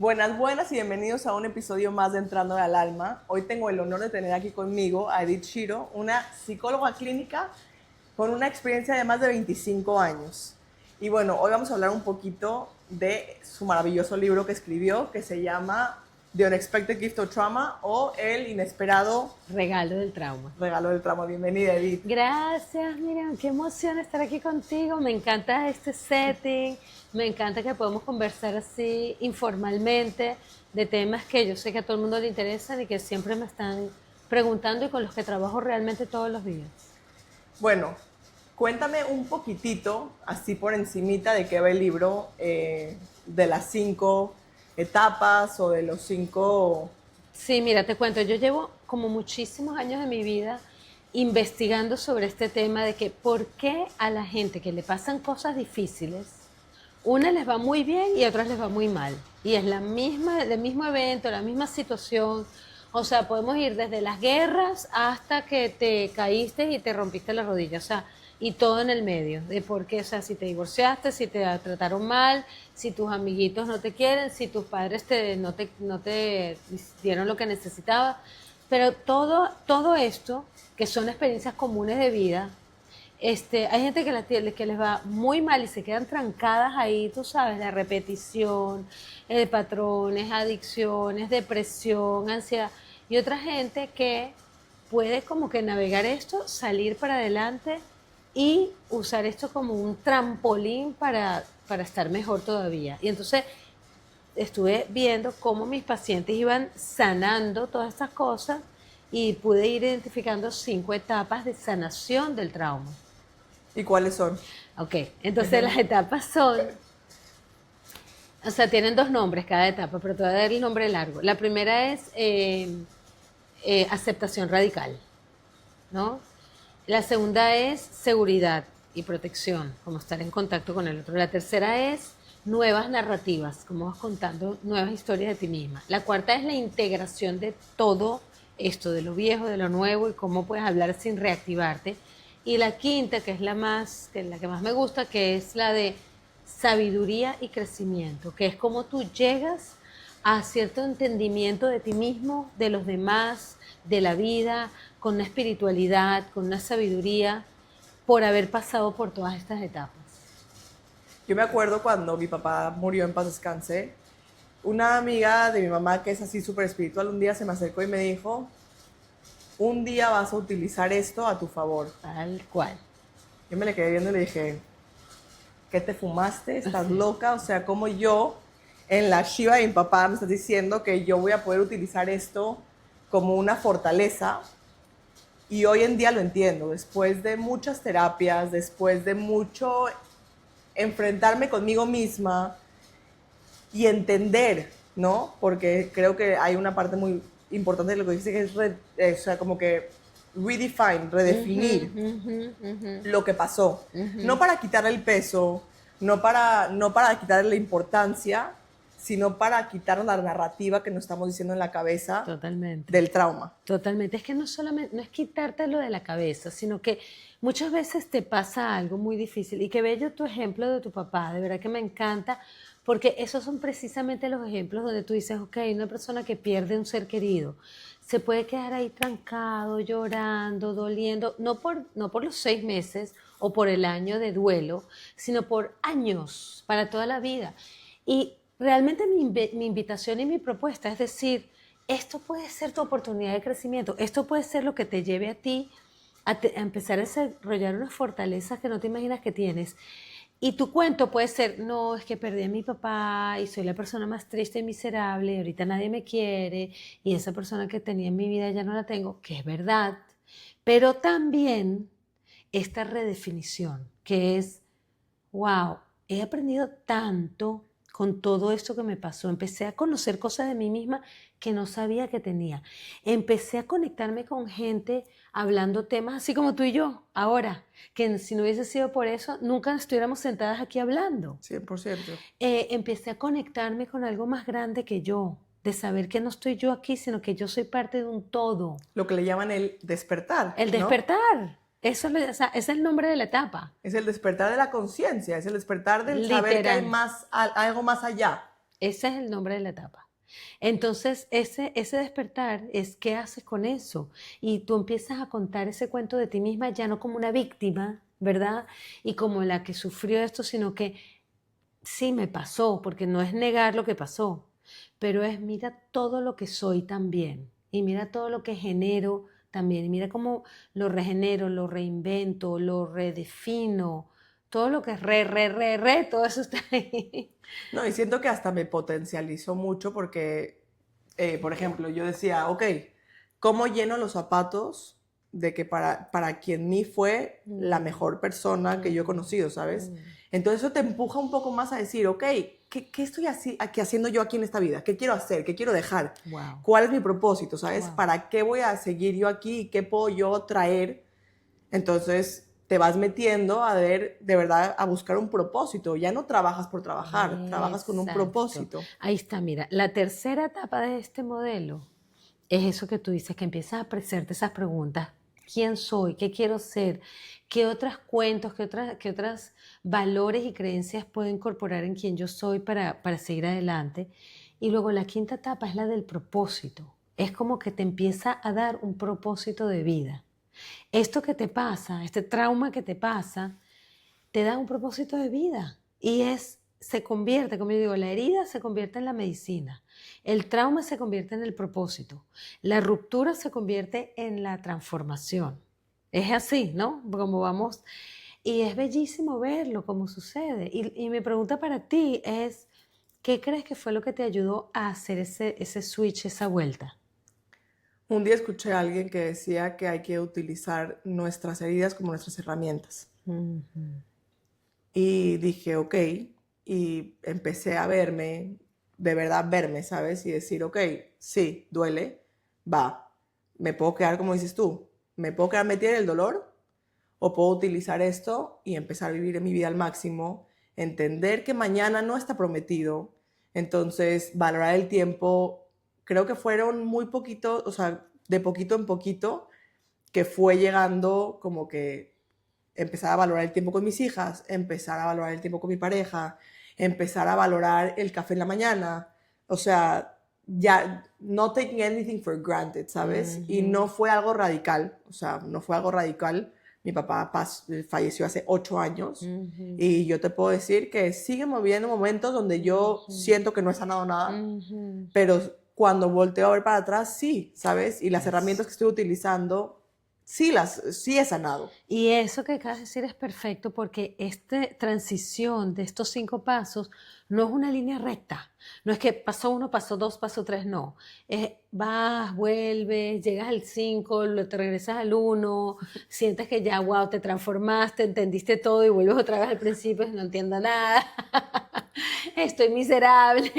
Buenas, buenas y bienvenidos a un episodio más de Entrando al Alma. Hoy tengo el honor de tener aquí conmigo a Edith Shiro, una psicóloga clínica con una experiencia de más de 25 años. Y bueno, hoy vamos a hablar un poquito de su maravilloso libro que escribió, que se llama The Unexpected Gift of Trauma o El Inesperado Regalo del trauma. Regalo del Trauma. Bienvenida, Edith. Gracias, Miriam, qué emoción estar aquí contigo. Me encanta este setting, me encanta que podamos conversar así informalmente de temas que yo sé que a todo el mundo le interesan y que siempre me están preguntando y con los que trabajo realmente todos los días. Bueno, cuéntame un poquitito, así por encimita, de qué va el libro, de las 5 etapas o de los 5... Sí, mira, te cuento, yo llevo como muchísimos años de mi vida investigando sobre este tema de que por qué a la gente que le pasan cosas difíciles, una les va muy bien y a otras les va muy mal. Y es el mismo evento, la misma situación. O sea, podemos ir desde las guerras hasta que te caíste y te rompiste la rodilla. O sea, y todo en el medio. De por qué, o sea, si te divorciaste, si te trataron mal, si tus amiguitos no te quieren, si tus padres no te dieron lo que necesitabas. Pero todo esto, que son experiencias comunes de vida, hay gente que les va muy mal y se quedan trancadas ahí, tú sabes, la repetición, de patrones, adicciones, depresión, ansiedad. Y otra gente que puede como que navegar esto, salir para adelante y usar esto como un trampolín para estar mejor todavía. Y entonces estuve viendo cómo mis pacientes iban sanando todas estas cosas y pude ir identificando 5 etapas de sanación del trauma. ¿Y cuáles son? Ok, entonces las etapas son, o sea, tienen 2 nombres cada etapa, pero te voy a dar el nombre largo. La primera es aceptación radical, ¿no? La segunda es seguridad y protección, como estar en contacto con el otro. La tercera es nuevas narrativas, como vas contando nuevas historias de ti misma. La cuarta es la integración de todo esto, de lo viejo, de lo nuevo y cómo puedes hablar sin reactivarte. Y la quinta, que es la que más me gusta, que es la de sabiduría y crecimiento, que es cómo tú llegas a cierto entendimiento de ti mismo, de los demás, de la vida, con una espiritualidad, con una sabiduría, por haber pasado por todas estas etapas. Yo me acuerdo cuando mi papá murió, en paz descanse, una amiga de mi mamá que es así súper espiritual un día se me acercó y me dijo, un día vas a utilizar esto a tu favor. Tal cual. Yo me le quedé viendo y le dije, ¿qué te fumaste? ¿Estás loca? O sea, como yo, en la Shiva de mi papá, me estás diciendo que yo voy a poder utilizar esto como una fortaleza. Y hoy en día lo entiendo, después de muchas terapias, después de mucho enfrentarme conmigo misma y entender, ¿no? Porque creo que hay una parte muy importante de lo que dice que es, o sea, como que redefine, redefinir lo que pasó. No para quitarle el peso, no para quitarle la importancia, sino para quitar la narrativa que nos estamos diciendo en la cabeza. Totalmente. Del trauma. Totalmente. Es que no solamente, no es quitártelo de la cabeza, sino que muchas veces te pasa algo muy difícil. Y qué bello tu ejemplo de tu papá, de verdad que me encanta, porque esos son precisamente los ejemplos donde tú dices, ok, una persona que pierde un ser querido se puede quedar ahí trancado, llorando, doliendo, no por los 6 meses o por el año de duelo, sino por años, para toda la vida. Y realmente mi invitación y mi propuesta es decir, esto puede ser tu oportunidad de crecimiento, esto puede ser lo que te lleve a ti a empezar a desarrollar unas fortalezas que no te imaginas que tienes. Y tu cuento puede ser, no, es que perdí a mi papá y soy la persona más triste y miserable y ahorita nadie me quiere y esa persona que tenía en mi vida ya no la tengo, que es verdad. Pero también esta redefinición, que es, wow, he aprendido tanto con todo esto que me pasó. Empecé a conocer cosas de mí misma que no sabía que tenía. Empecé a conectarme con gente hablando temas así como tú y yo, ahora, que si no hubiese sido por eso, nunca estuviéramos sentadas aquí hablando. 100%. Empecé a conectarme con algo más grande que yo, de saber que no estoy yo aquí, sino que yo soy parte de un todo. Lo que le llaman el despertar. El despertar. ¿No? Eso o sea, es el nombre de la etapa. Es el despertar de la conciencia, es el despertar del saber que hay algo más allá. Ese es el nombre de la etapa. Entonces, ese despertar es qué haces con eso. Y tú empiezas a contar ese cuento de ti misma ya no como una víctima, ¿verdad? Y como la que sufrió esto, sino que sí me pasó, porque no es negar lo que pasó, pero es mira todo lo que soy también. Y mira todo lo que genero también. Y mira cómo lo regenero, lo reinvento, lo redefino. Todo lo que es todo eso está ahí. No, y siento que hasta me potencializó mucho porque, por ejemplo, yo decía, ok, ¿cómo lleno los zapatos de que para quien mí fue la mejor persona que yo he conocido, ¿sabes? Entonces eso te empuja un poco más a decir, ok, ¿qué estoy aquí haciendo yo aquí en esta vida? ¿Qué quiero hacer? ¿Qué quiero dejar? Wow. ¿Cuál es mi propósito? ¿Sabes? Wow. ¿Para qué voy a seguir yo aquí? ¿Qué puedo yo traer? Entonces te vas metiendo a ver, de verdad, a buscar un propósito. Ya no trabajas por trabajar, trabajas con un Exacto. propósito. Ahí está, mira, la tercera etapa de este modelo es eso que tú dices, que empiezas a hacerte esas preguntas. ¿Quién soy? ¿Qué quiero ser? ¿Qué otros cuentos, qué otras valores y creencias puedo incorporar en quien yo soy para seguir adelante? Y luego la quinta etapa es la del propósito. Es como que te empieza a dar un propósito de vida. Esto que te pasa, este trauma que te pasa, te da un propósito de vida y se convierte, como yo digo, la herida se convierte en la medicina, el trauma se convierte en el propósito, la ruptura se convierte en la transformación. Es así, ¿no? Como vamos, y es bellísimo verlo, cómo sucede. Y mi pregunta para ti es, ¿qué crees que fue lo que te ayudó a hacer ese switch, esa vuelta? Un día escuché a alguien que decía que hay que utilizar nuestras heridas como nuestras herramientas. Ujú. Y dije, ok, y empecé a verme, de verdad verme, ¿sabes? Y decir, ok, sí, duele, va, me puedo quedar como dices tú, me puedo quedar metida en el dolor o puedo utilizar esto y empezar a vivir mi vida al máximo, entender que mañana no está prometido, entonces valorar el tiempo, creo que fueron muy poquito, o sea, de poquito en poquito, que fue llegando como que empezar a valorar el tiempo con mis hijas, empezar a valorar el tiempo con mi pareja, empezar a valorar el café en la mañana, o sea, ya no taking anything for granted, ¿sabes? Y Ujú, no fue algo radical, o sea, no fue algo radical. Mi papá falleció hace 8 años ujú, y yo te puedo decir que sigue moviendo momentos donde yo ujú, siento que no he sanado nada, ujú. pero cuando volteo a ver para atrás, sí, ¿sabes? Y las Eso. herramientas que estoy utilizando, sí he sanado. Y eso que acabas de decir es perfecto porque esta transición de estos 5 pasos no es una línea recta. No es que pasó uno, pasó dos, pasó tres, no. Vas, vuelves, llegas al 5, te regresas al uno, sientes que ya, wow, te transformaste, entendiste todo y vuelves otra vez al principio, no entiendo nada, estoy miserable.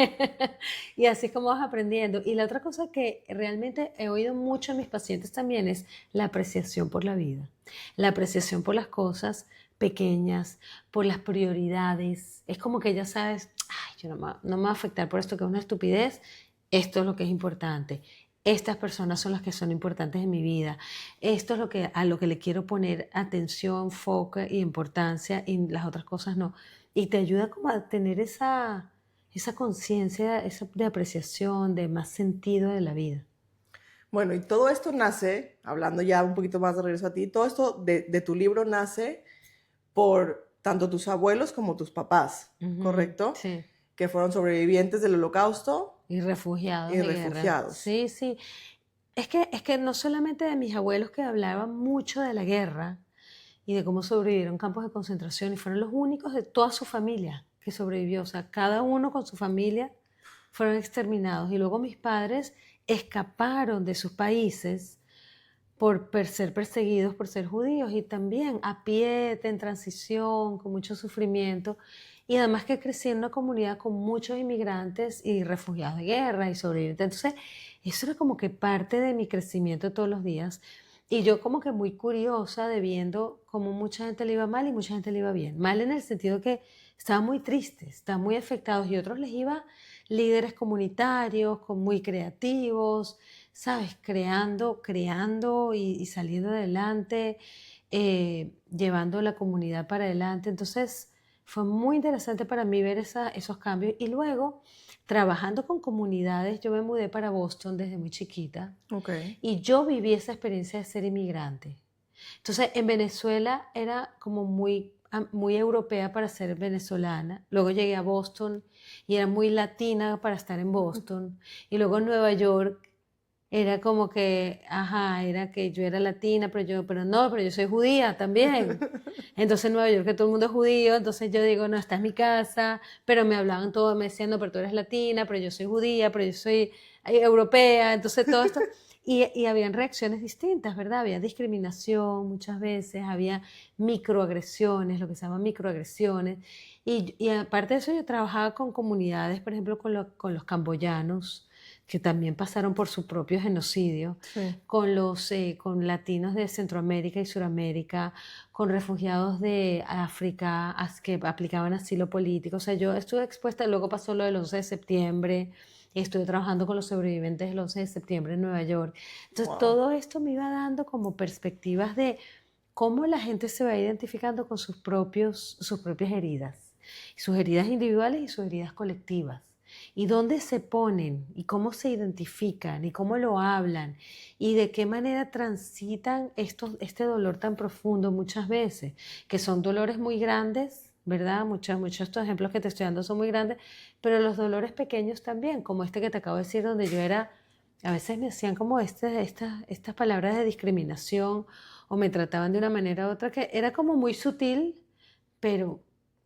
Y así es como vas aprendiendo. Y la otra cosa que realmente he oído mucho en mis pacientes también es la apreciación por la vida, la apreciación por las cosas pequeñas, por las prioridades. Es como que ya sabes, ay, yo no me va a afectar por esto que es una estupidez, esto es lo que es importante. Estas personas son las que son importantes en mi vida. Esto es a lo que le quiero poner atención, foco y importancia y las otras cosas no. Y te ayuda como a tener esa conciencia de apreciación, de más sentido de la vida. Bueno, y todo esto nace, hablando ya un poquito más de regreso a ti, todo esto de tu libro nace por tanto tus abuelos como tus papás, Ujú, ¿correcto? sí. Que fueron sobrevivientes del Holocausto Y refugiados y de guerra. refugiados. Sí, sí. Es que no solamente de mis abuelos que hablaban mucho de la guerra y de cómo sobrevivieron campos de concentración y fueron los únicos de toda su familia que sobrevivió. O sea, cada uno con su familia fueron exterminados. Y luego mis padres escaparon de sus países por ser perseguidos por ser judíos y también a pie, en transición, con mucho sufrimiento. Y además que crecí en una comunidad con muchos inmigrantes y refugiados de guerra y sobrevivientes. Entonces, eso era como que parte de mi crecimiento de todos los días. Y yo como que muy curiosa de viendo cómo mucha gente le iba mal y mucha gente le iba bien. Mal en el sentido que estaban muy tristes, estaban muy afectados y otros les iba líderes comunitarios, muy creativos, ¿sabes? Creando y saliendo adelante, llevando la comunidad para adelante. Entonces, fue muy interesante para mí ver esos cambios. Y luego, trabajando con comunidades, yo me mudé para Boston desde muy chiquita Ok. y yo viví esa experiencia de ser inmigrante. Entonces, en Venezuela era como muy europea para ser venezolana. Luego llegué a Boston y era muy latina para estar en Boston. Y luego en Nueva York era como que, ajá, era que yo era latina, pero yo soy judía también. Entonces en Nueva York que todo el mundo es judío, entonces yo digo, no, esta es mi casa, pero me hablaban todo, me decían, no, pero tú eres latina, pero yo soy judía, pero yo soy europea, entonces todo esto. Y habían reacciones distintas, ¿verdad? Había discriminación muchas veces, había microagresiones, lo que se llama microagresiones. Y aparte de eso, yo trabajaba con comunidades, por ejemplo, con los camboyanos, que también pasaron por su propio genocidio, Sí. con latinos de Centroamérica y Suramérica, con refugiados de África que aplicaban asilo político. O sea, yo estuve expuesta, luego pasó lo del 11 de septiembre, y estuve trabajando con los sobrevivientes del 11 de septiembre en Nueva York. Entonces, Wow. todo esto me iba dando como perspectivas de cómo la gente se va identificando con sus propias heridas, sus heridas individuales y sus heridas colectivas. Y dónde se ponen, y cómo se identifican, y cómo lo hablan, y de qué manera transitan este dolor tan profundo muchas veces, que son dolores muy grandes, ¿verdad? Muchos de estos ejemplos que te estoy dando son muy grandes, pero los dolores pequeños también, como este que te acabo de decir, donde yo era, a veces me hacían como estas palabras de discriminación, o me trataban de una manera u otra, que era como muy sutil, pero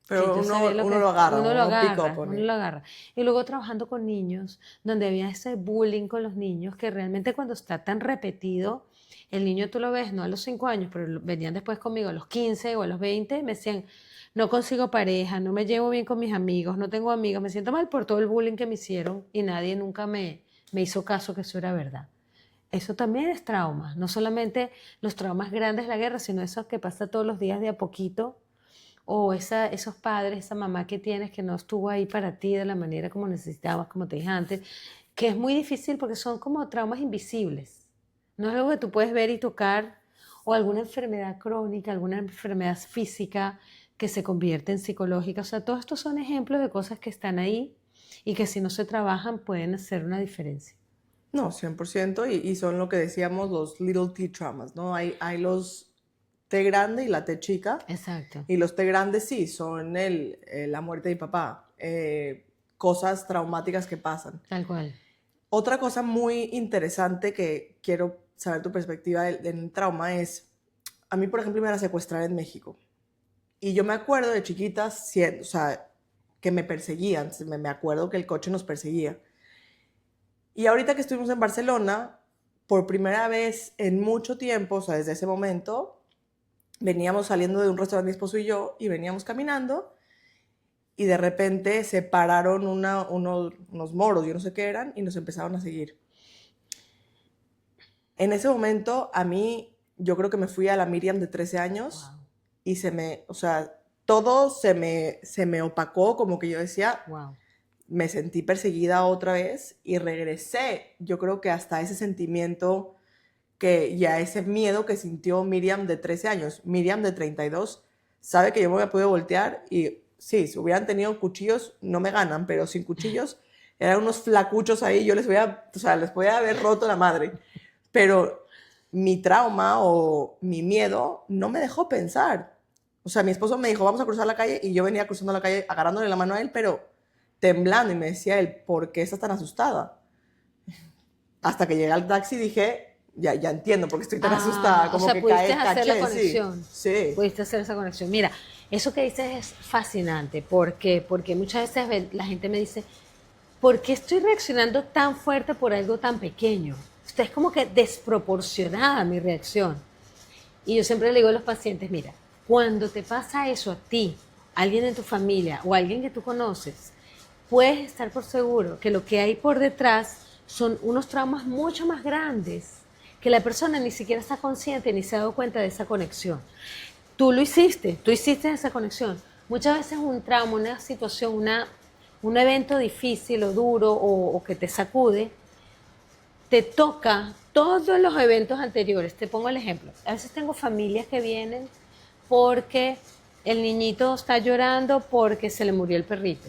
que Pero yo sabía uno lo agarra, uno lo uno pick up agarra, on uno it. lo agarra. Y luego trabajando con niños, donde había ese bullying con los niños, que realmente cuando está tan repetido, el niño tú lo ves, no a los 5 años, pero venían después conmigo a los 15 o a los 20, me decían, no consigo pareja, no me llevo bien con mis amigos, no tengo amigos, me siento mal por todo el bullying que me hicieron y nadie nunca me hizo caso que eso era verdad. Eso también es trauma, no solamente los traumas grandes de la guerra, sino eso que pasa todos los días de a poquito, o esos padres, esa mamá que tienes que no estuvo ahí para ti de la manera como necesitabas, como te dije antes, que es muy difícil porque son como traumas invisibles. No es algo que tú puedes ver y tocar, o alguna enfermedad crónica, alguna enfermedad física que se convierte en psicológica. O sea, todos estos son ejemplos de cosas que están ahí y que si no se trabajan pueden hacer una diferencia. No, 100%, y son lo que decíamos los little T traumas, ¿no? Hay los T grande y la T chica, Exacto, y los T grandes sí, son la muerte de mi papá, cosas traumáticas que pasan. tal cual. Otra cosa muy interesante que quiero saber tu perspectiva del trauma es, a mí por ejemplo me iban a secuestrar en México, y yo me acuerdo de chiquitas, o sea, que me perseguían, me acuerdo que el coche nos perseguía. Y ahorita que estuvimos en Barcelona, por primera vez en mucho tiempo, o sea, desde ese momento, veníamos saliendo de un restaurante mi esposo y yo, y veníamos caminando, y de repente se pararon unos moros, yo no sé qué eran, y nos empezaron a seguir. En ese momento, a mí, yo creo que me fui a la Miriam de 13 años, Wow, y o sea, todo se me opacó, como que yo decía, wow. me sentí perseguida otra vez y regresé, yo creo que hasta ese sentimiento y a ese miedo que sintió Miriam de 13 años. Miriam de 32 sabe que yo me había podido voltear y sí, si hubieran tenido cuchillos no me ganan, pero sin cuchillos eran unos flacuchos ahí, yo o sea, les podía haber roto la madre. Pero mi trauma o mi miedo no me dejó pensar. O sea, mi esposo me dijo, vamos a cruzar la calle, y yo venía cruzando la calle agarrándole la mano a él, pero temblando, y me decía él, ¿por qué estás tan asustada? Hasta que llegué al taxi dije, ya entiendo por qué estoy tan asustada, O como sea, que pudiste hacer la caché, sí, conexión. sí. Pudiste hacer esa conexión. Mira, eso que dices es fascinante. ¿Por qué? Porque muchas veces la gente me dice, ¿por qué estoy reaccionando tan fuerte por algo tan pequeño? Usted es como que desproporcionada mi reacción. Y yo siempre le digo a los pacientes, mira, cuando te pasa eso a ti, alguien en tu familia o alguien que tú conoces, puedes estar por seguro que lo que hay por detrás son unos traumas mucho más grandes, que la persona ni siquiera está consciente ni se ha dado cuenta de esa conexión. Tú hiciste esa conexión. Muchas veces un trauma, una situación, un evento difícil o duro o que te sacude, te toca todos los eventos anteriores. Te pongo el ejemplo. A veces tengo familias que vienen porque el niñito está llorando porque se le murió el perrito.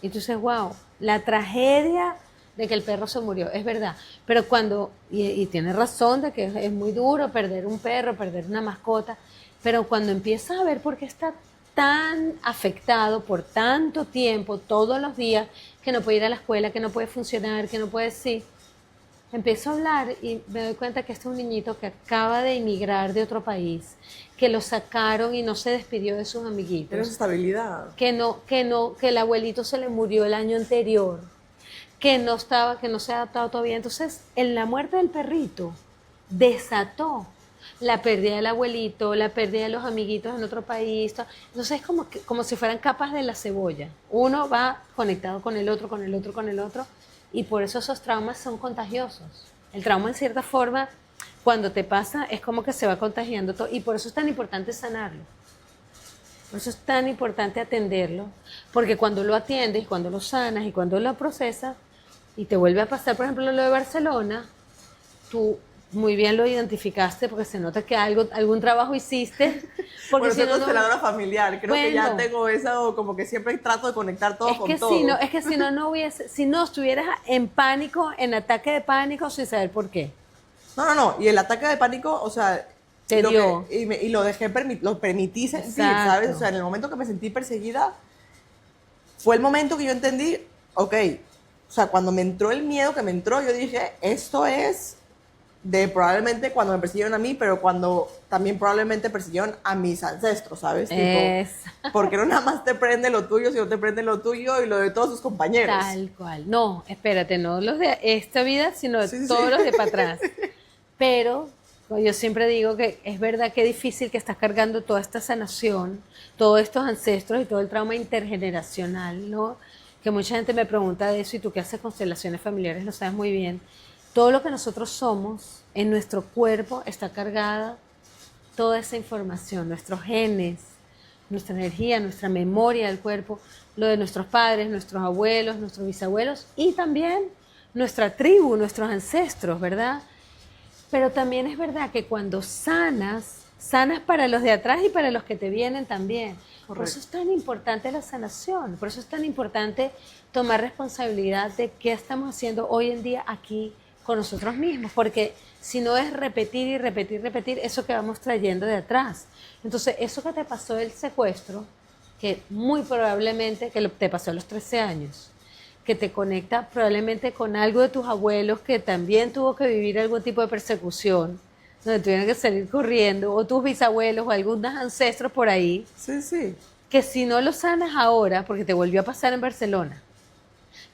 Y tú dices, wow, la tragedia de que el perro se murió, es verdad. Pero cuando, y tienes razón de que es muy duro perder un perro, perder una mascota, pero cuando empiezas a ver por qué está tan afectado por tanto tiempo, todos los días, que no puede ir a la escuela, que no puede funcionar, que no puede sí, empiezo a hablar y me doy cuenta que este es un niñito que acaba de emigrar de otro país, que lo sacaron y no se despidió de sus amiguitos. Tienes estabilidad. Que el abuelito se le murió el año anterior, que no se ha adaptado todavía. Entonces, en la muerte del perrito, desató la pérdida del abuelito, la pérdida de los amiguitos en otro país. Entonces, es como si fueran capas de la cebolla. Uno va conectado con el otro, con el otro, con el otro, y por eso esos traumas son contagiosos. El trauma, en cierta forma, cuando te pasa, es como que se va contagiando todo, y por eso es tan importante sanarlo. Por eso es tan importante atenderlo, porque cuando lo atiendes, cuando lo sanas y cuando lo procesas, y te vuelve a pasar, por ejemplo, lo de Barcelona, tú muy bien lo identificaste porque se nota que algún trabajo hiciste. Porque Bueno, si soy no, consteladora familiar, creo que ya bueno, tengo eso, como que siempre trato de conectar todo con todo. es que si no estuvieras en pánico, en ataque de pánico, sin saber por qué. No, y el ataque de pánico, o sea, Te dio. Y lo dejé, lo permití sentir, Exacto. ¿sabes? O sea, en el momento que me sentí perseguida, fue el momento que yo entendí, ok, o sea, cuando me entró el miedo que me entró, yo dije, esto es de probablemente cuando me persiguieron a mí, pero cuando también probablemente persiguieron a mis ancestros, ¿sabes? Tipo, porque no nada más te prende lo tuyo, sino te prende lo tuyo y lo de todos sus compañeros. Tal cual. No, espérate, no los de esta vida, sino Sí, todos sí. los de para atrás. Pero yo siempre digo que es verdad que es difícil que estás cargando toda esta sanación, todos estos ancestros y todo el trauma intergeneracional, ¿no? Que mucha gente me pregunta de eso, y tú que haces constelaciones familiares lo sabes muy bien. Todo lo que nosotros somos en nuestro cuerpo está cargada toda esa información, nuestros genes, nuestra energía, nuestra memoria del cuerpo, lo de nuestros padres, nuestros abuelos, nuestros bisabuelos y también nuestra tribu, nuestros ancestros, ¿verdad? Pero también es verdad que cuando sanas para los de atrás y para los que te vienen también. Correcto. Por eso es tan importante la sanación, por eso es tan importante tomar responsabilidad de qué estamos haciendo hoy en día aquí con nosotros mismos, porque si no es repetir y repetir, repetir eso que vamos trayendo de atrás. Entonces, eso que te pasó del secuestro, que muy probablemente te pasó a los 13 años, que te conecta probablemente con algo de tus abuelos que también tuvo que vivir algún tipo de persecución, donde tuvieron que salir corriendo, o tus bisabuelos o algunos ancestros por ahí, Sí, sí. que si no lo sanas ahora, porque te volvió a pasar en Barcelona,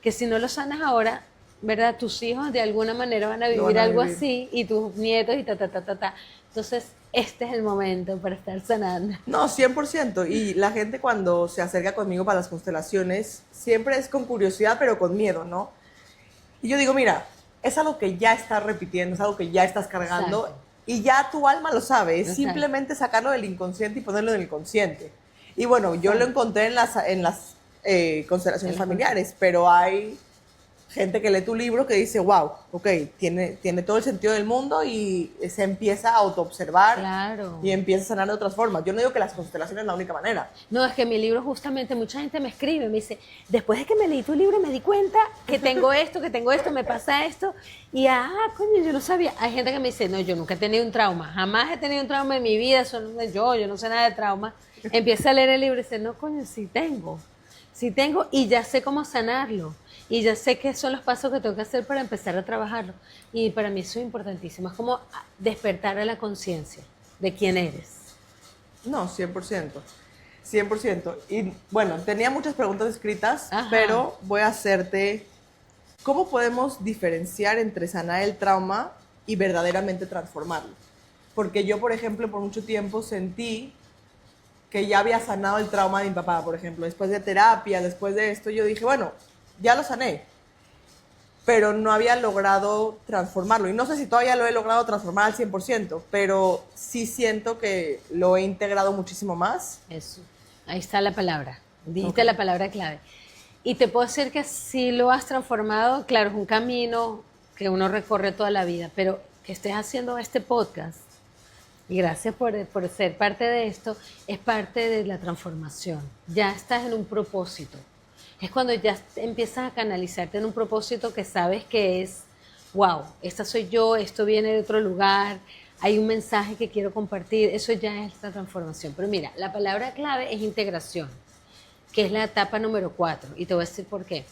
que si no lo sanas ahora, ¿verdad? Tus hijos de alguna manera van a Lo vivir van a algo vivir. así, y tus nietos y ta, ta, ta, ta, ta. Entonces, este es el momento para estar sanando. No, 100%. Y la gente cuando se acerca conmigo para las constelaciones, siempre es con curiosidad, pero con miedo, ¿no? Y yo digo, mira, es algo que ya estás repitiendo, es algo que ya estás cargando, Exacto. y ya tu alma lo sabe, es Exacto. simplemente sacarlo del inconsciente y ponerlo en el consciente. Y bueno, yo lo encontré en las constelaciones familiares, pero hay gente que lee tu libro que dice, wow, ok, tiene todo el sentido del mundo, y se empieza a autoobservar. Claro. Y empieza a sanar de otras formas. Yo no digo que las constelaciones es la única manera. No, es que mi libro justamente, mucha gente me escribe, me dice, después de que me leí tu libro me di cuenta que tengo esto, me pasa esto, y coño, yo no sabía. Hay gente que me dice, no, yo nunca he tenido un trauma, jamás he tenido un trauma en mi vida, eso no es yo no sé nada de trauma. Empieza a leer el libro y dice, no, coño, sí tengo, y ya sé cómo sanarlo, y ya sé qué son los pasos que tengo que hacer para empezar a trabajarlo. Y para mí eso es importantísimo, es como despertar a la conciencia de quién eres. No, 100%. 100%. Y bueno, tenía muchas preguntas escritas, Ajá. pero voy a hacerte, ¿cómo podemos diferenciar entre sanar el trauma y verdaderamente transformarlo? Porque yo, por ejemplo, por mucho tiempo sentí que ya había sanado el trauma de mi papá, por ejemplo. Después de terapia, después de esto, yo dije, bueno, ya lo sané, pero no había logrado transformarlo. Y no sé si todavía lo he logrado transformar al 100%, pero sí siento que lo he integrado muchísimo más. Eso, ahí está la palabra, dijiste Ok. la palabra clave. Y te puedo decir que si lo has transformado, claro, es un camino que uno recorre toda la vida, pero que estés haciendo este podcast, y gracias por ser parte de esto, es parte de la transformación. Ya estás en un propósito. Es cuando ya empiezas a canalizarte en un propósito que sabes que es, wow, esta soy yo, esto viene de otro lugar, hay un mensaje que quiero compartir, eso ya es la transformación. Pero mira, la palabra clave es integración, que es la etapa número 4, y te voy a decir por qué.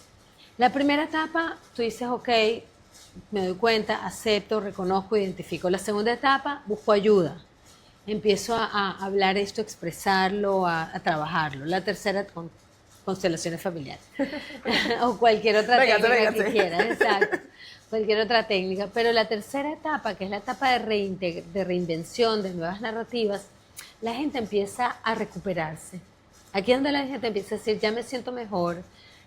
La primera etapa, tú dices, ok, me doy cuenta, acepto, reconozco, identifico. La segunda etapa, busco ayuda. Empiezo a hablar esto, a expresarlo, a trabajarlo. La tercera, con constelaciones familiares. O cualquier otra técnica que quieras, exacto. Cualquier otra técnica. Pero la tercera etapa, que es la etapa de reinvención, de nuevas narrativas, la gente empieza a recuperarse. Aquí es donde la gente empieza a decir, ya me siento mejor,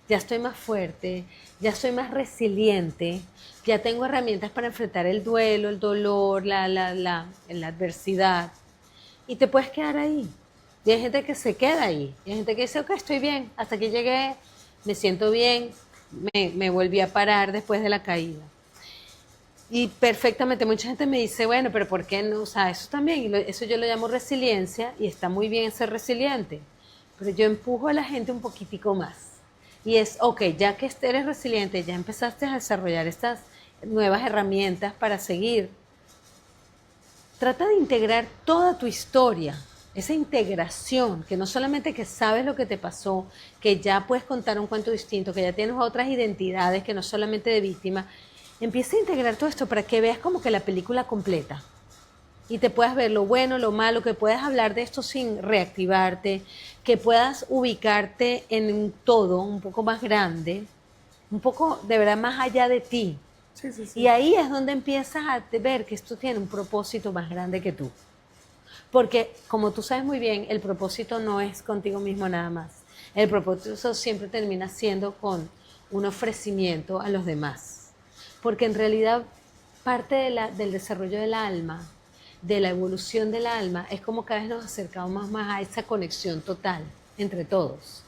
ya estoy más fuerte, ya soy más resiliente, ya tengo herramientas para enfrentar el duelo, el dolor, la adversidad. Y te puedes quedar ahí. Y hay gente que se queda ahí. Y hay gente que dice, ok, estoy bien, hasta aquí llegué, me siento bien, me volví a parar después de la caída. Y perfectamente, mucha gente me dice, bueno, pero ¿por qué no? O sea, eso también, eso yo lo llamo resiliencia y está muy bien ser resiliente. Pero yo empujo a la gente un poquitico más. Y es, ok, ya que eres resiliente, ya empezaste a desarrollar estas nuevas herramientas para seguir. Trata de integrar toda tu historia, esa integración, que no solamente que sabes lo que te pasó, que ya puedes contar un cuento distinto, que ya tienes otras identidades que no solamente de víctima. Empieza a integrar todo esto para que veas como que la película completa y te puedas ver lo bueno, lo malo, que puedas hablar de esto sin reactivarte, que puedas ubicarte en un todo un poco más grande, un poco de verdad más allá de ti. Sí, sí, sí. Y ahí es donde empiezas a ver que esto tiene un propósito más grande que tú. Porque, como tú sabes muy bien, el propósito no es contigo mismo nada más. El propósito siempre termina siendo con un ofrecimiento a los demás. Porque en realidad parte del desarrollo del alma, de la evolución del alma, es como cada vez nos acercamos más a esa conexión total entre todos.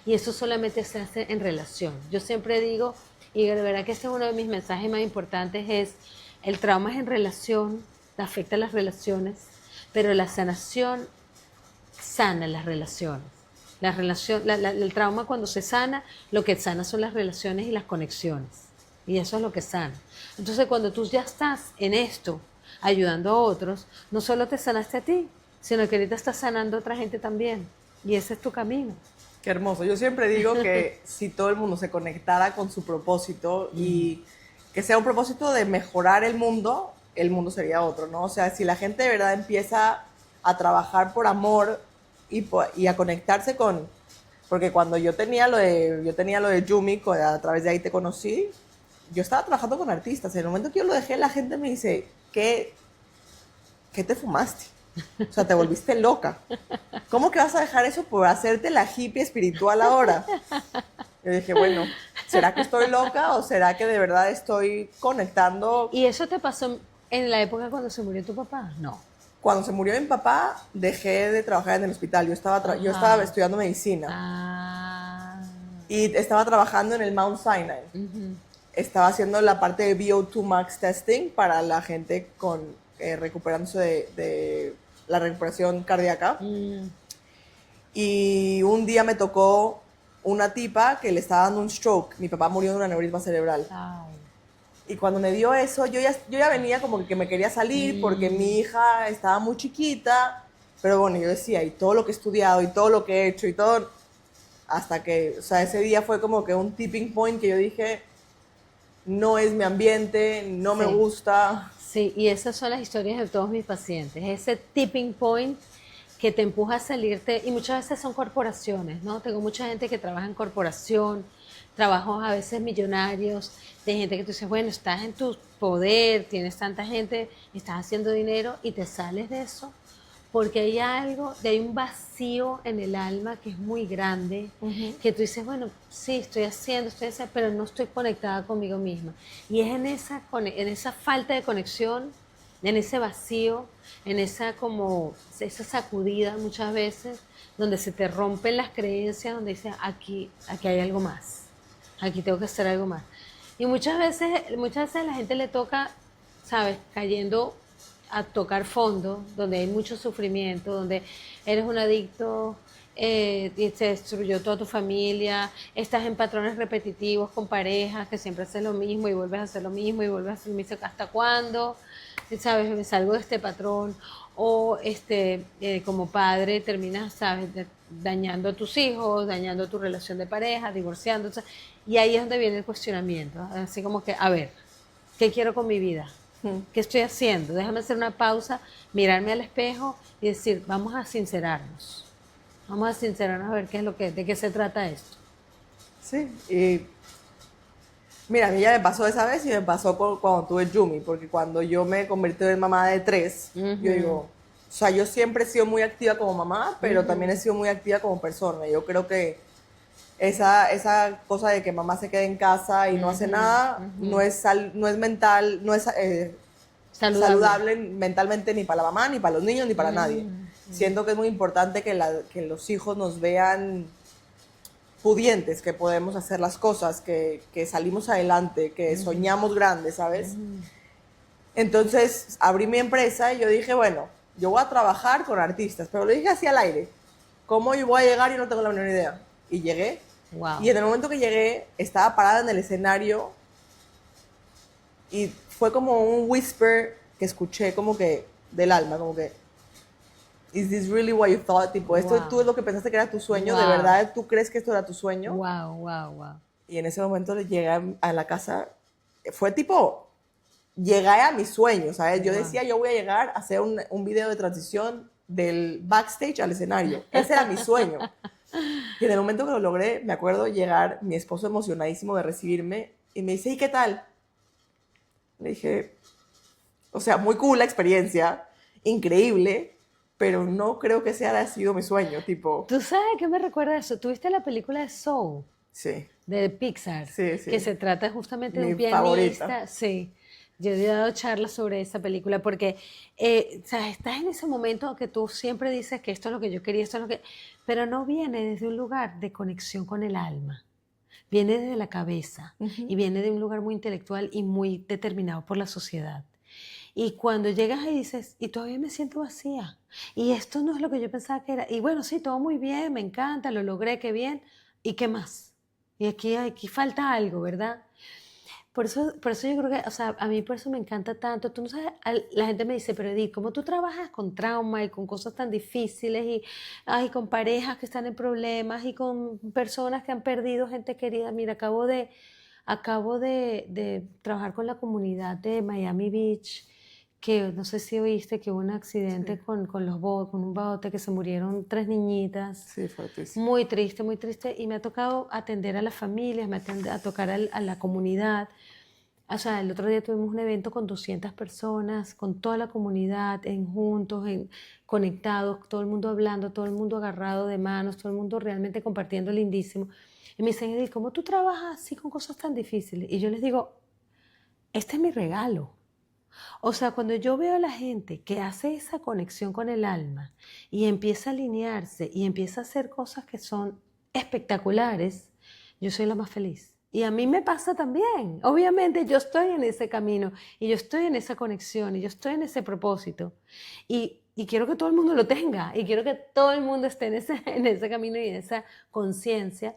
Y eso solamente se hace en relación. Yo siempre digo, y de verdad que este es uno de mis mensajes más importantes, es el trauma es en relación, afecta a las relaciones, pero la sanación sana las relaciones. El trauma cuando se sana, lo que sana son las relaciones y las conexiones. Y eso es lo que sana. Entonces cuando tú ya estás en esto, ayudando a otros, no solo te sanaste a ti, sino que ahorita estás sanando a otra gente también. Y ese es tu camino. Qué hermoso. Yo siempre digo que si todo el mundo se conectara con su propósito y que sea un propósito de mejorar el mundo sería otro, ¿no? O sea, si la gente de verdad empieza a trabajar por amor y a conectarse con... Porque cuando yo tenía lo de Yumi, a través de ahí te conocí, yo estaba trabajando con artistas. En el momento que yo lo dejé, la gente me dice, ¿qué te fumaste? O sea, te volviste loca. ¿Cómo que vas a dejar eso por hacerte la hippie espiritual ahora? Yo dije, bueno, ¿será que estoy loca o será que de verdad estoy conectando? ¿Y eso te pasó en la época cuando se murió tu papá? No. Cuando se murió mi papá, dejé de trabajar en el hospital. Yo estaba estudiando medicina. Ah. Y estaba trabajando en el Mount Sinai. Estaba haciendo la parte de VO2 Max testing para la gente recuperándose de la recuperación cardíaca. Y un día me tocó una tipa que le estaba dando un stroke. Mi papá murió de un aneurisma cerebral. Ay. Y cuando me dio eso, yo ya venía como que me quería salir porque mi hija estaba muy chiquita. Pero bueno, yo decía, y todo lo que he estudiado, y todo lo que he hecho, y todo... Hasta que, o sea, ese día fue como que un tipping point que yo dije, no es mi ambiente, no me gusta. Sí, y esas son las historias de todos mis pacientes. Ese tipping point que te empuja a salirte, y muchas veces son corporaciones, ¿no? Tengo mucha gente que trabaja en corporación, trabajos a veces millonarios, de gente que tú dices, bueno, estás en tu poder, tienes tanta gente, estás haciendo dinero y te sales de eso porque hay un vacío en el alma que es muy grande, que tú dices, bueno, sí, estoy haciendo, pero no estoy conectada conmigo misma. Y es en esa falta de conexión, en ese vacío, en esa sacudida muchas veces, donde se te rompen las creencias, donde dices, aquí hay algo más, aquí tengo que hacer algo más. Y muchas veces a la gente le toca, ¿sabes?, cayendo a tocar fondo, donde hay mucho sufrimiento, donde eres un adicto y se destruyó toda tu familia, estás en patrones repetitivos con parejas que siempre haces lo mismo y vuelves a hacer lo mismo y vuelves a hacer lo mismo, ¿hasta cuándo? ¿Sabes? Me salgo de este patrón. O como padre terminas, ¿sabes? Dañando a tus hijos, dañando tu relación de pareja, divorciándose. Y ahí es donde viene el cuestionamiento. Así como que, a ver, ¿qué quiero con mi vida? ¿Qué estoy haciendo? Déjame hacer una pausa, mirarme al espejo y decir, vamos a sincerarnos. Vamos a sincerarnos a ver de qué se trata esto. Sí, y mira, a mí ya me pasó esa vez y me pasó cuando tuve Yumi, porque cuando yo me convertí en mamá de 3, yo digo, o sea, yo siempre he sido muy activa como mamá, pero también he sido muy activa como persona. Yo creo que esa cosa de que mamá se quede en casa y no hace nada, no es mental, no es saludable mentalmente ni para la mamá, ni para los niños, ni para nadie. Siento que es muy importante que los hijos nos vean pudientes, que podemos hacer las cosas, que salimos adelante, que soñamos grandes, ¿sabes? Entonces abrí mi empresa y yo dije, bueno, yo voy a trabajar con artistas, pero lo dije así al aire. ¿Cómo yo voy a llegar? Yo no tengo la menor idea. Y llegué. Wow. Y en el momento que llegué, estaba parada en el escenario y fue como un whisper que escuché como que del alma, como que, ¿is this really what you thought? Tipo, esto Wow. tú es lo que pensaste que era tu sueño, ¿de Wow. verdad tú crees que esto era tu sueño? Wow, wow, wow. Y en ese momento llegué a la casa, fue tipo, llegué a mis sueños, ¿sabes? Yo decía, yo voy a llegar a hacer un video de transición del backstage al escenario. Ese era mi sueño. Y en el momento que lo logré, me acuerdo llegar, mi esposo emocionadísimo de recibirme, y me dice, ¿y qué tal? Le dije, o sea, muy cool la experiencia, increíble, pero no creo que ese haya sido mi sueño, tipo, ¿Tú sabes qué me recuerda eso? ¿Tuviste la película de Soul sí, de Pixar? sí, sí. Que se trata justamente de Mi un favorita. pianista. Sí, yo he dado charlas sobre esa película porque, ¿sabes? Estás en ese momento que tú siempre dices que esto es lo que yo quería, esto es lo que... Pero no viene desde un lugar de conexión con el alma. Viene desde la cabeza y viene de un lugar muy intelectual y muy determinado por la sociedad. Y cuando llegas y dices, y todavía me siento vacía, y esto no es lo que yo pensaba que era, y bueno, sí, todo muy bien, me encanta, lo logré, qué bien, ¿y qué más? Y aquí falta algo, ¿verdad? Por eso yo creo que, o sea, a mí por eso me encanta tanto. Tú no sabes, la gente me dice, pero Edith, ¿cómo tú trabajas con trauma y con cosas tan difíciles y ay, con parejas que están en problemas y con personas que han perdido gente querida? Mira, acabo de trabajar con la comunidad de Miami Beach, que no sé si oíste que hubo un accidente Sí, con un bote que se murieron 3 niñitas. sí, fuertísimo. Muy triste, y me ha tocado atender a las familias, a tocar a la comunidad. O sea, el otro día tuvimos un evento con 200 personas, con toda la comunidad, juntos, conectados, todo el mundo hablando, todo el mundo agarrado de manos, todo el mundo realmente compartiendo lindísimo. Y me dicen, Edith, ¿cómo tú trabajas así con cosas tan difíciles? Y yo les digo, este es mi regalo. O sea, cuando yo veo a la gente que hace esa conexión con el alma y empieza a alinearse y empieza a hacer cosas que son espectaculares, yo soy la más feliz. Y a mí me pasa también. Obviamente yo estoy en ese camino y yo estoy en esa conexión y yo estoy en ese propósito. Y quiero que todo el mundo lo tenga y quiero que todo el mundo esté en ese camino y en esa conciencia,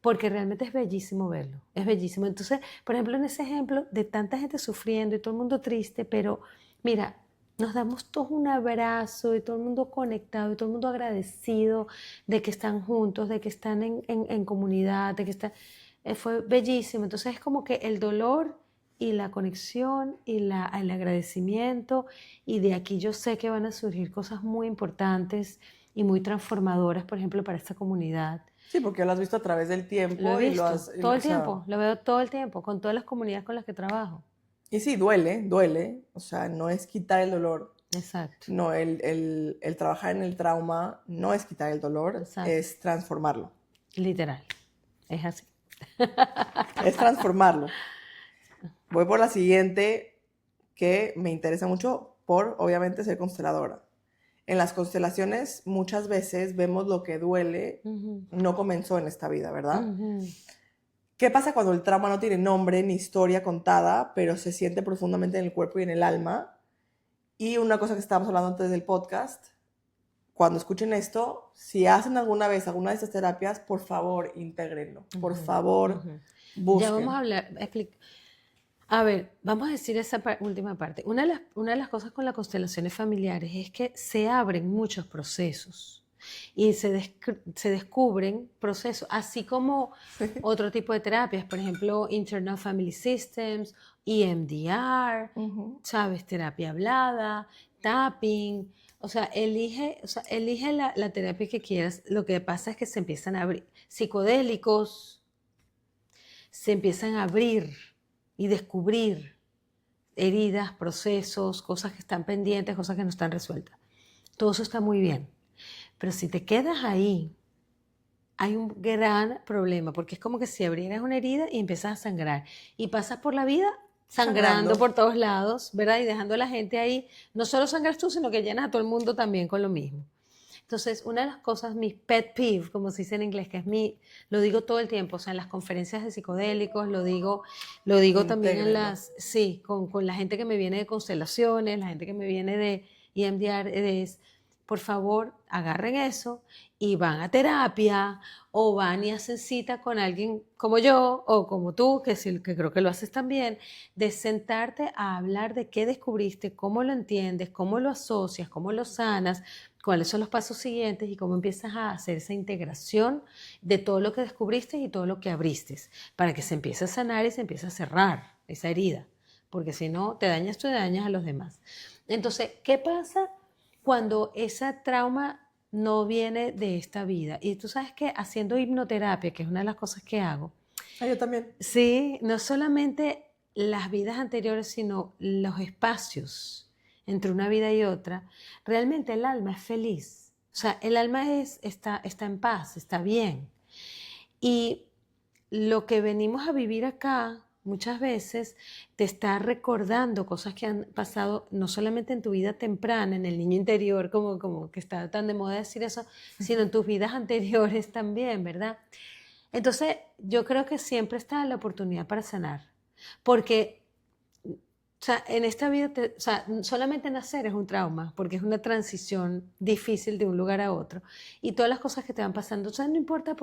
porque realmente es bellísimo verlo, es bellísimo. Entonces, por ejemplo, en ese ejemplo de tanta gente sufriendo y todo el mundo triste, pero mira, nos damos todos un abrazo y todo el mundo conectado y todo el mundo agradecido de que están juntos, de que están en comunidad, de que están... fue bellísimo. Entonces es como que el dolor y la conexión y el agradecimiento, y de aquí yo sé que van a surgir cosas muy importantes y muy transformadoras, por ejemplo, para esta comunidad. Sí, porque lo has visto a través del Lo he tiempo y lo visto has, todo o el sea, tiempo, lo veo todo el tiempo, con todas las comunidades con las que trabajo. y sí, duele, duele, o sea, no es quitar el dolor, Exacto, no, el trabajar en el trauma no es quitar el dolor, exacto. es transformarlo, Literal, es así. es transformarlo. Voy por la siguiente, que me interesa mucho por, obviamente, ser consteladora. En las constelaciones muchas veces vemos lo que duele Ujú, no comenzó en esta vida, ¿verdad? ujú. ¿Qué pasa cuando el trauma no tiene nombre ni historia contada, pero se siente profundamente en el cuerpo y en el alma? Y una cosa que estábamos hablando antes del podcast, cuando escuchen esto, si hacen alguna vez alguna de estas terapias, por favor, intégrenlo. Por favor, Ya vamos a busquen. hablar, a ver, vamos a decir esa última parte. Una de las cosas con las constelaciones familiares es que se abren muchos procesos y se descubren procesos, así como otro tipo de terapias, por ejemplo, Internal Family Systems, EMDR, ¿sabes? Terapia hablada, tapping. O sea, elige la terapia que quieras. Lo que pasa es que se empiezan a abrir. Psicodélicos, se empiezan a abrir y descubrir heridas, procesos, cosas que están pendientes, cosas que no están resueltas. Todo eso está muy bien. Pero si te quedas ahí, hay un gran problema, porque es como que si abrieras una herida y empiezas a sangrar y pasas por la vida sangrando por todos lados, ¿verdad? Y dejando a la gente ahí, no solo sangras tú, sino que llenas a todo el mundo también con lo mismo. Entonces, una de las cosas, mis pet peeve, como se dice en inglés, que es lo digo todo el tiempo, o sea, en las conferencias de psicodélicos, lo digo también Intégrenlo. sí, con la gente que me viene de constelaciones, la gente que me viene de EMDR, es, por favor, agarren eso y van a terapia o van y hacen cita con alguien como yo o como tú, que creo que lo haces también, de sentarte a hablar de qué descubriste, cómo lo entiendes, cómo lo asocias, cómo lo sanas, cuáles son los pasos siguientes y cómo empiezas a hacer esa integración de todo lo que descubriste y todo lo que abriste, para que se empiece a sanar y se empiece a cerrar esa herida, porque si no, te dañas tú y dañas a los demás. Entonces, ¿qué pasa cuando ese trauma no viene de esta vida? Y tú sabes que haciendo hipnoterapia, que es una de las cosas que hago, Ah, yo también. sí, no solamente las vidas anteriores, sino los espacios entre una vida y otra, realmente el alma es feliz. O sea, el alma está en paz, está bien. Y lo que venimos a vivir acá muchas veces te está recordando cosas que han pasado no solamente en tu vida temprana, en el niño interior, como que está tan de moda decir eso, sino en tus vidas anteriores también, ¿verdad? Entonces, yo creo que siempre está la oportunidad para sanar, porque, o sea, en esta vida, o sea, solamente nacer es un trauma, porque es una transición difícil de un lugar a otro, y todas las cosas que te van pasando, o sea, no importa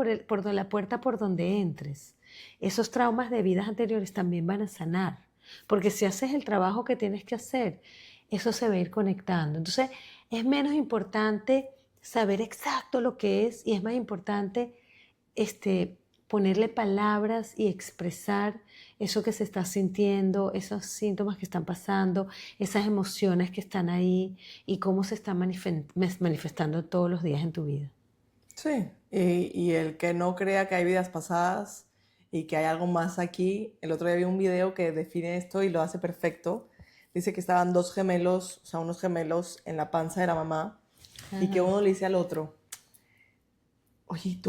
la puerta por donde entres, esos traumas de vidas anteriores también van a sanar, porque si haces el trabajo que tienes que hacer, eso se va a ir conectando. Entonces, es menos importante saber exacto lo que es y es más importante ponerle palabras y expresar eso que se está sintiendo, esos síntomas que están pasando, esas emociones que están ahí y cómo se están manifestando todos los días en tu vida. Sí, y el que no crea que hay vidas pasadas y que hay algo más aquí, el otro día vi un video que define esto y lo hace perfecto. Dice que estaban dos gemelos, o sea, unos gemelos en la panza de la mamá y que Ajá. uno le dice al otro, oye,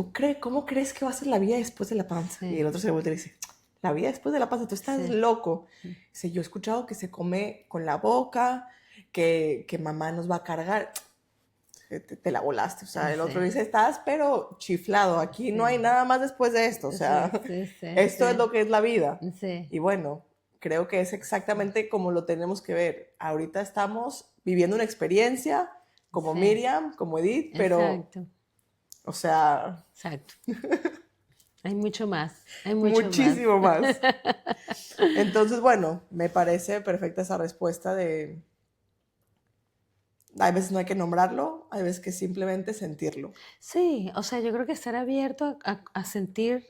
¿cómo crees que va a ser la vida después de la panza? Y el Sí, otro se voltea y dice, la vida después de la panza, tú estás sí, loco. Dice, yo he escuchado que se come con la boca, que mamá nos va a cargar. Te la volaste. O sea, el otro sí, dice, estás pero chiflado, aquí no hay sí, nada más después de esto. O sea, sí, sí, sí, esto es lo sí, que es la vida. sí, Y bueno, creo que es exactamente como lo tenemos que ver. Ahorita estamos viviendo una experiencia como sí, Miriam, como Edith, pero, exacto, o sea, exacto. Hay mucho más. muchísimo más. Entonces, bueno, me parece perfecta esa respuesta de, hay veces no hay que nombrarlo, hay veces que simplemente sentirlo. Sí, o sea, yo creo que estar abierto a sentir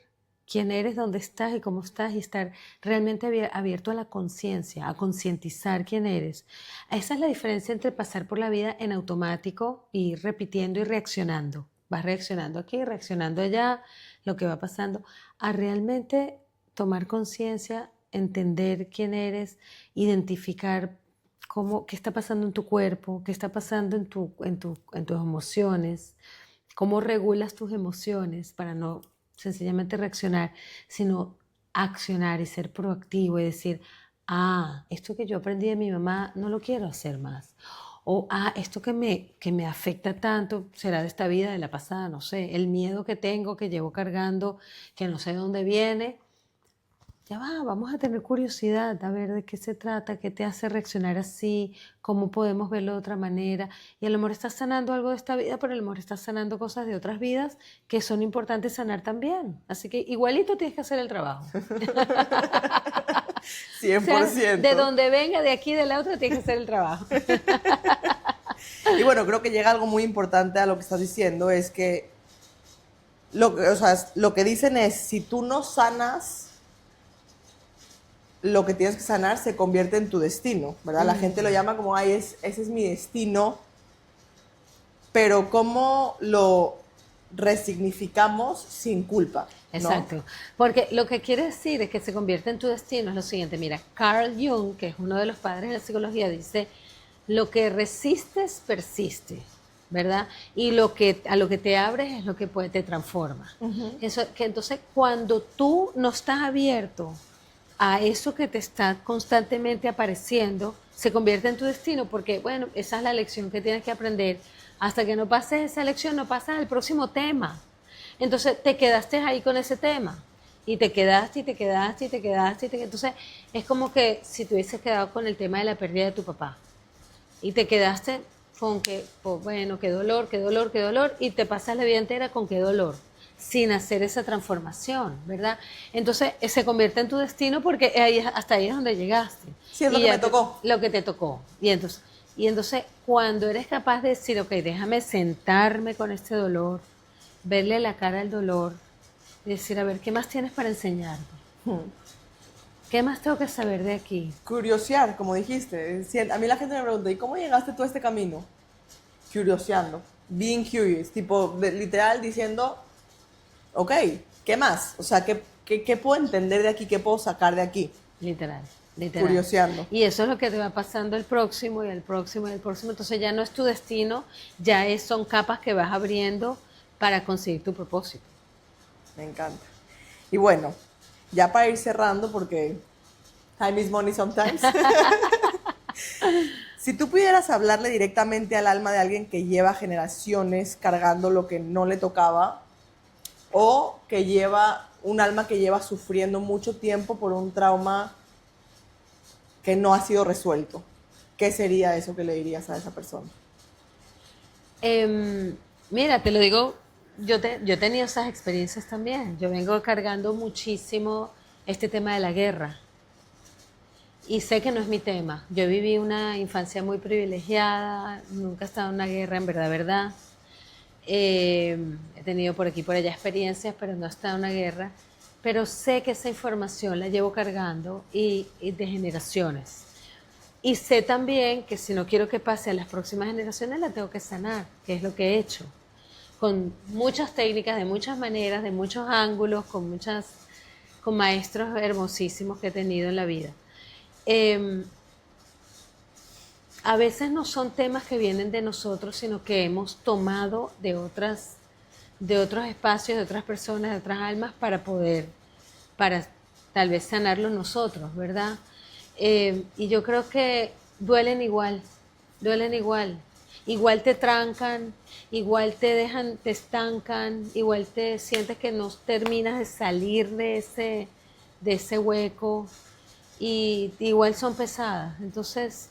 quién eres, dónde estás y cómo estás y estar realmente abierto a la conciencia, a concientizar quién eres. Esa es la diferencia entre pasar por la vida en automático y ir repitiendo y reaccionando. Vas reaccionando aquí, reaccionando allá, lo que va pasando, a realmente tomar conciencia, entender quién eres, identificar qué está pasando en tu cuerpo, qué está pasando en tus emociones, cómo regulas tus emociones para no sencillamente reaccionar, sino accionar y ser proactivo y decir, esto que yo aprendí de mi mamá no lo quiero hacer más. O, esto que me afecta tanto será de esta vida, de la pasada, no sé, el miedo que tengo, que llevo cargando, que no sé de dónde viene, ya va, vamos a tener curiosidad a ver de qué se trata, qué te hace reaccionar así, cómo podemos verlo de otra manera. Y a lo mejor estás sanando algo de esta vida, pero a lo mejor estás sanando cosas de otras vidas que son importantes sanar también. Así que igualito tienes que hacer el trabajo. O sea, de 100%. donde venga, de aquí, de la otra, tienes que hacer el trabajo. Y bueno, creo que llega algo muy importante a lo que estás diciendo, es que o sea, lo que dicen es, si tú no sanas lo que tienes que sanar, se convierte en tu destino, ¿verdad? La gente lo llama como, ay, ese es mi destino, pero ¿cómo lo resignificamos sin culpa? ¿No? Exacto, porque lo que quiere decir es que se convierte en tu destino es lo siguiente, mira, Carl Jung, que es uno de los padres de la psicología, dice, lo que resistes persiste, ¿verdad? Y a lo que te abres es lo que te transforma. Eso, que entonces cuando tú no estás abierto a eso que te está constantemente apareciendo, se convierte en tu destino, porque bueno, esa es la lección que tienes que aprender. Hasta que no pases esa lección, no pasas al próximo tema. Entonces te quedaste ahí con ese tema. Y te quedaste, y te quedaste, y te quedaste, entonces es como que si te hubieses quedado con el tema de la pérdida de tu papá. Y te quedaste con que, pues, bueno, qué dolor, qué dolor, qué dolor, y te pasas la vida entera con qué dolor, sin hacer esa transformación, ¿verdad? Entonces se convierte en tu destino porque hasta ahí es donde llegaste. Sí, es lo Y que ya me tocó. lo que te tocó. Y entonces, cuando eres capaz de decir, ok, déjame sentarme con este dolor, verle la cara al dolor, y decir, a ver, ¿qué más tienes para enseñarme? ¿Qué más tengo que saber de aquí? Curiosear, como dijiste. A mí la gente me pregunta, ¿y cómo llegaste tú a este camino? Curioseando. Being curious. Tipo, literal diciendo, ok, ¿qué más? O sea, ¿qué puedo entender de aquí? ¿Qué puedo sacar de aquí? Literal, literal. Curioseando. Y eso es lo que te va pasando el próximo y el próximo y el próximo. Entonces ya no es tu destino, ya son capas que vas abriendo para conseguir tu propósito. Me encanta. Y bueno, ya para ir cerrando, porque time is money sometimes. Si tú pudieras hablarle directamente al alma de alguien que lleva generaciones cargando lo que no le tocaba, o que lleva un alma que lleva sufriendo mucho tiempo por un trauma que no ha sido resuelto, ¿qué sería eso que le dirías a esa persona? Mira, te lo digo, yo he tenido esas experiencias también. Yo vengo cargando muchísimo este tema de la guerra. Y sé que no es mi tema. Yo viví una infancia muy privilegiada, nunca he estado en una guerra, en verdad, verdad. He tenido por aquí y por allá experiencias, pero no he estado en una guerra. Pero sé que esa información la llevo cargando y de generaciones. Y sé también que si no quiero que pase a las próximas generaciones, la tengo que sanar, que es lo que he hecho. Con muchas técnicas, de muchas maneras, de muchos ángulos, con maestros hermosísimos que he tenido en la vida. Eh, a veces no son temas que vienen de nosotros, sino que hemos tomado de otros espacios, de otras personas, de otras almas para tal vez sanarlo nosotros, ¿verdad? Y yo creo que duelen igual. Igual te trancan, igual te dejan, te estancan, igual te sientes que no terminas de salir de ese hueco y igual son pesadas. Entonces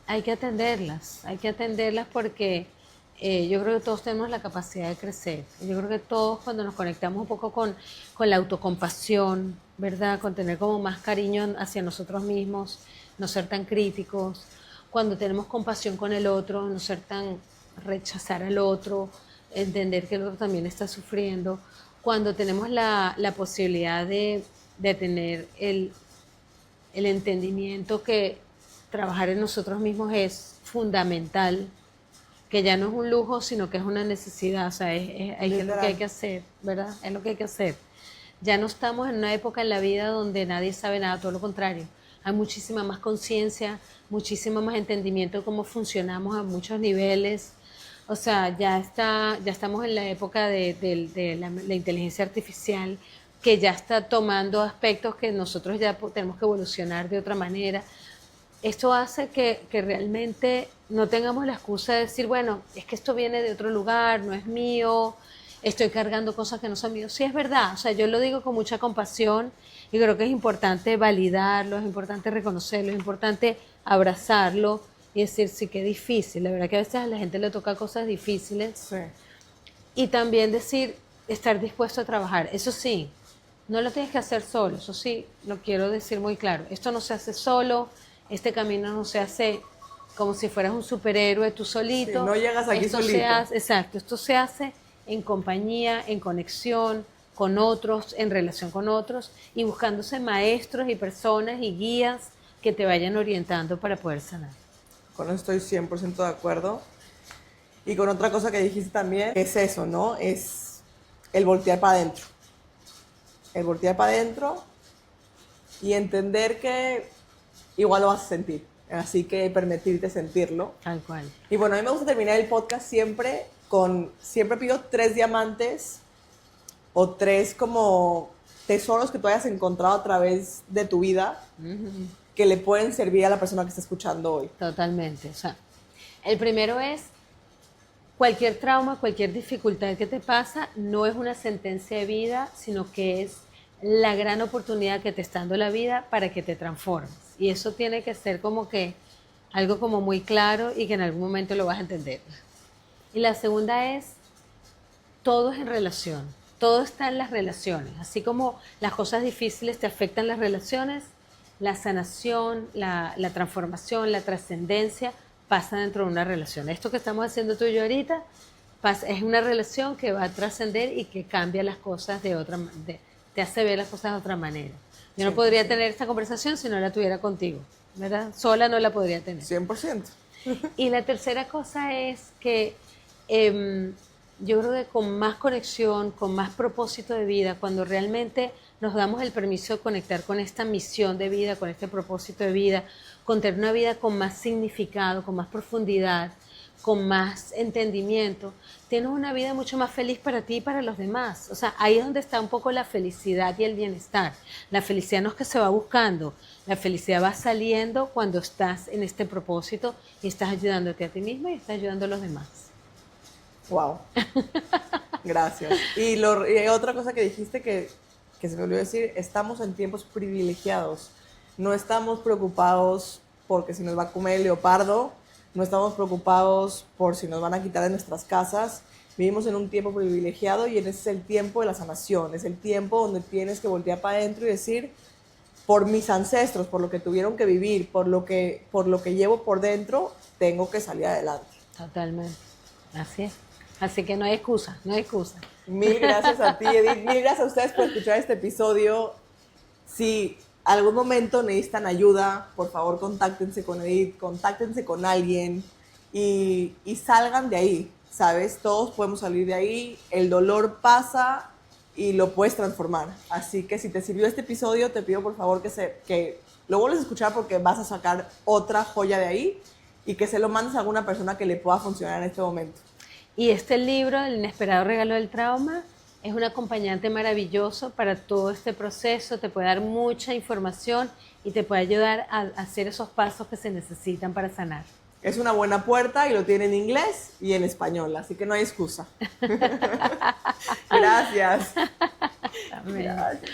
hay que atenderlas porque yo creo que todos tenemos la capacidad de crecer. Yo creo que todos cuando nos conectamos un poco con la autocompasión, ¿verdad? Con tener como más cariño hacia nosotros mismos, no ser tan críticos, cuando tenemos compasión con el otro, no ser tan rechazar al otro, entender que el otro también está sufriendo, cuando tenemos la posibilidad de tener el entendimiento que trabajar en nosotros mismos es fundamental, que ya no es un lujo, sino que es una necesidad, o sea, es lo que hay que hacer, ¿verdad? Es lo que hay que hacer. Ya no estamos en una época en la vida donde nadie sabe nada, todo lo contrario. Hay muchísima más conciencia, muchísimo más entendimiento de cómo funcionamos a muchos niveles. O sea, ya estamos en la época de la inteligencia artificial, que ya está tomando aspectos que nosotros ya tenemos que evolucionar de otra manera. Esto hace que realmente no tengamos la excusa de decir, bueno, es que esto viene de otro lugar, no es mío, estoy cargando cosas que no son mías. Sí, es verdad, o sea, yo lo digo con mucha compasión y creo que es importante validarlo, es importante reconocerlo, es importante abrazarlo y decir, sí, qué difícil. La verdad que a veces a la gente le toca cosas difíciles Sí. y también decir, estar dispuesto a trabajar. Eso sí, no lo tienes que hacer solo, eso sí, lo quiero decir muy claro. Esto no se hace solo, este camino no se hace como si fueras un superhéroe tú Sí, solito. no llegas aquí Esto se solito. hace, exacto, esto se hace en compañía, en conexión con otros, en relación con otros y buscándose maestros y personas y guías que te vayan orientando para poder sanar. Con eso estoy 100% de acuerdo. Y con otra cosa que dijiste también, es eso, ¿no? Es el voltear para adentro. El voltear para adentro y entender que igual lo vas a sentir. Así que permitirte sentirlo. Tal cual. Y bueno, a mí me gusta terminar el podcast siempre pido 3 diamantes o 3 como tesoros que tú hayas encontrado a través de tu vida que le pueden servir a la persona que está escuchando hoy. Totalmente. O sea, el primero es cualquier trauma, cualquier dificultad que te pasa, no es una sentencia de vida, sino que es la gran oportunidad que te está dando la vida para que te transformes. Y eso tiene que ser como que algo como muy claro y que en algún momento lo vas a entender. Y la segunda es, todo es en relación, todo está en las relaciones. Así como las cosas difíciles te afectan las relaciones, la sanación, la transformación, la trascendencia pasa dentro de una relación. Esto que estamos haciendo tú y yo ahorita es una relación que va a trascender y que cambia las cosas de otra manera, te hace ver las cosas de otra manera. Yo no podría tener esta conversación si no la tuviera contigo, ¿verdad? Sola no la podría tener. 100%. Y la tercera cosa es que yo creo que con más conexión, con más propósito de vida, cuando realmente nos damos el permiso de conectar con esta misión de vida, con este propósito de vida, con tener una vida con más significado, con más profundidad, con más entendimiento, tienes una vida mucho más feliz para ti y para los demás. O sea, ahí es donde está un poco la felicidad y el bienestar. La felicidad no es que se va buscando, la felicidad va saliendo cuando estás en este propósito y estás ayudándote a ti misma y estás ayudando a los demás. Wow. Gracias. Y otra cosa que dijiste que se me olvidó decir, estamos en tiempos privilegiados. No estamos preocupados porque si nos va a comer el leopardo, no estamos preocupados por si nos van a quitar de nuestras casas. Vivimos en un tiempo privilegiado y ese es el tiempo de la sanación. Es el tiempo donde tienes que voltear para adentro y decir, por mis ancestros, por lo que tuvieron que vivir, por lo que llevo por dentro, tengo que salir adelante. Totalmente. Así es. Así que no hay excusa, no hay excusa. Mil gracias a ti, Edith. Mil gracias a ustedes por escuchar este episodio. Si algún momento necesitan ayuda, por favor contáctense con Edith, contáctense con alguien y salgan de ahí, ¿sabes? Todos podemos salir de ahí, el dolor pasa y lo puedes transformar. Así que si te sirvió este episodio, te pido por favor que lo vuelvas a escuchar porque vas a sacar otra joya de ahí y que se lo mandes a alguna persona que le pueda funcionar en este momento. Y este libro, El inesperado regalo del trauma, es un acompañante maravilloso para todo este proceso, te puede dar mucha información y te puede ayudar a hacer esos pasos que se necesitan para sanar. Es una buena puerta y lo tiene en inglés y en español, así que no hay excusa. Gracias. Amén. Gracias.